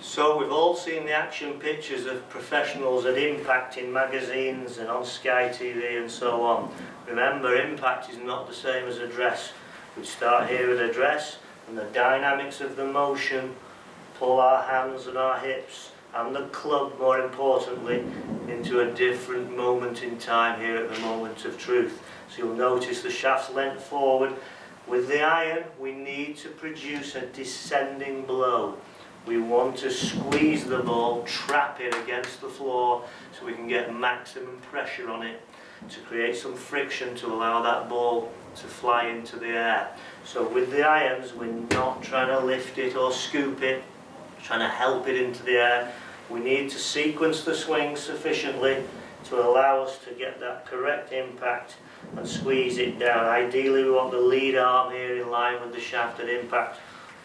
So we've all seen the action pictures of professionals at Impact in magazines and on Sky TV and so on. Remember, Impact is not the same as address. We start here at address, and the dynamics of the motion pull our hands and our hips and the club, more importantly, into a different moment in time here at the moment of truth. So you'll notice the shaft's length forward. With the iron, we need to produce a descending blow. We want to squeeze the ball, trap it against the floor so we can get maximum pressure on it to create some friction to allow that ball to fly into the air. So with the irons, we're not trying to lift it or scoop it, trying to help it into the air. We need to sequence the swing sufficiently to allow us to get that correct impact and squeeze it down. Ideally, we want the lead arm here in line with the shaft at impact,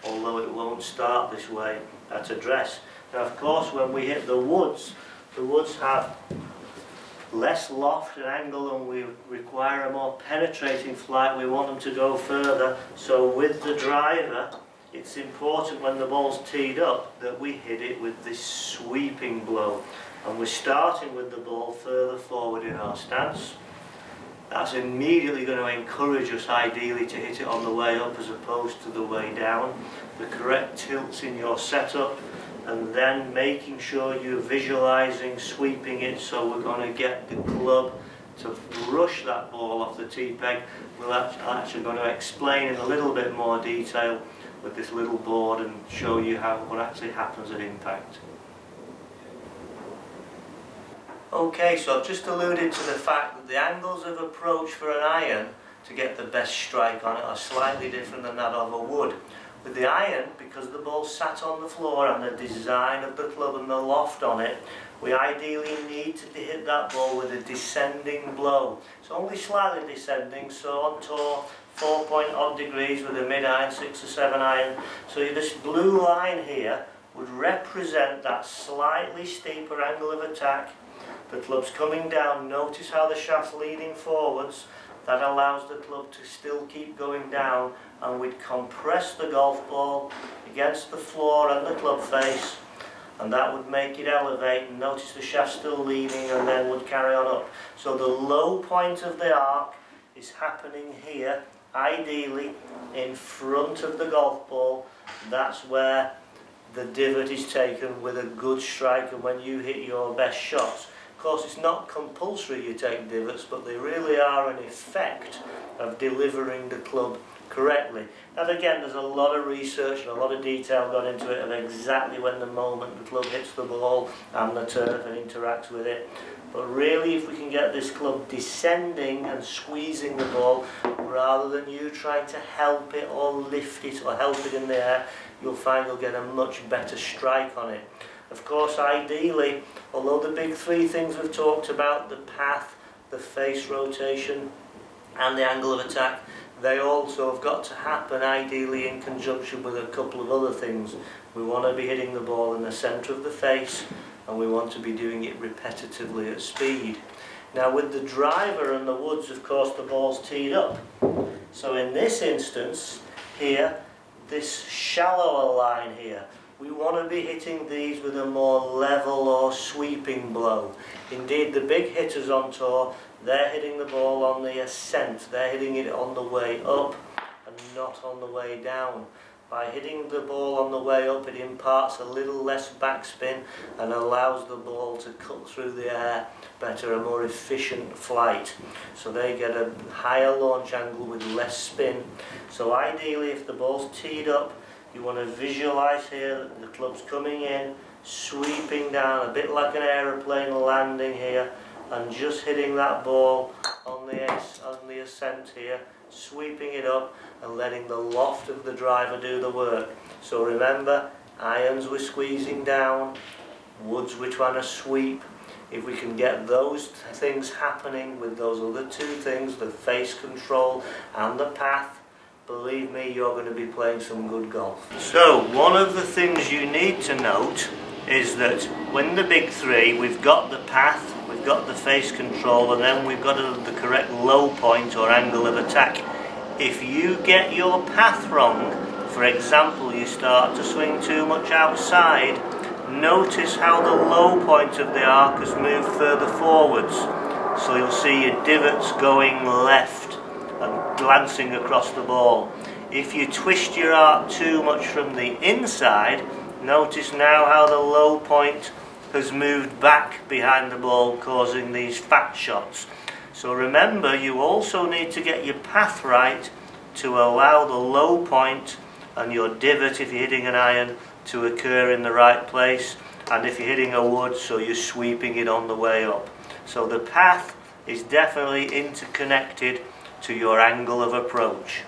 although it won't start this way at address. Now, of course, when we hit the woods have less loft and angle, and we require a more penetrating flight. We want them to go further. So with the driver, it's important when the ball's teed up that we hit it with this sweeping blow. And we're starting with the ball further forward in our stance. That's immediately going to encourage us ideally to hit it on the way up as opposed to the way down. The correct tilts in your setup, and then making sure you're visualizing sweeping it, so we're going to get the club to brush that ball off the tee peg. We're actually going to explain in a little bit more detail with this little board and show you what actually happens at impact. Okay, so I've just alluded to the fact that the angles of approach for an iron to get the best strike on it are slightly different than that of a wood. With the iron, because the ball sat on the floor and the design of the club and the loft on it, we ideally need to hit that ball with a descending blow. It's only slightly descending, so on tour 4-point-odd degrees with a mid-iron, 6 or 7 iron. So this blue line here would represent that slightly steeper angle of attack. The club's coming down. Notice how the shaft's leaning forwards. That allows the club to still keep going down, and we'd compress the golf ball against the floor and the club face, and that would make it elevate. And notice the shaft still leaning, and then would carry on up. So the low point of the arc is happening here, ideally in front of the golf ball. That's where the divot is taken with a good strike, and when you hit your best shots. Of course, it's not compulsory you take divots, but they really are an effect of delivering the club correctly. And again, there's a lot of research and a lot of detail gone into it of exactly when the moment the club hits the ball and the turf and interacts with it. But really, if we can get this club descending and squeezing the ball, rather than you trying to help it or lift it or help it in the air, you'll find you'll get a much better strike on it. Of course, ideally, although the big three things we've talked about, the path, the face rotation and the angle of attack, they also have got to happen ideally in conjunction with a couple of other things. We want to be hitting the ball in the centre of the face, and we want to be doing it repetitively at speed. Now with the driver and the woods, of course, the ball's teed up. So in this instance here, this shallower line here, we want to be hitting these with a more level or sweeping blow. Indeed, the big hitters on tour, they're hitting the ball on the ascent. They're hitting it on the way up and not on the way down. By hitting the ball on the way up, it imparts a little less backspin and allows the ball to cut through the air better, a more efficient flight. So they get a higher launch angle with less spin. So ideally, if the ball's teed up, you want to visualize here that the club's coming in, sweeping down, a bit like an aeroplane landing here, and just hitting that ball on the ascent here, sweeping it up and letting the loft of the driver do the work. So remember, irons we're squeezing down, woods we're trying to sweep. If we can get those things happening with those other two things, the face control and the path, believe me, you're going to be playing some good golf. So one of the things you need to note is that when the big three, we've got the path, we've got the face control, and then we've got the correct low point or angle of attack. If you get your path wrong, for example, you start to swing too much outside, notice how the low point of the arc has moved further forwards. So you'll see your divots going left and glancing across the ball. If you twist your arc too much from the inside, notice now how the low point has moved back behind the ball, causing these fat shots. So remember, you also need to get your path right to allow the low point and your divot, if you're hitting an iron, to occur in the right place, and if you're hitting a wood, so you're sweeping it on the way up. So the path is definitely interconnected to your angle of approach.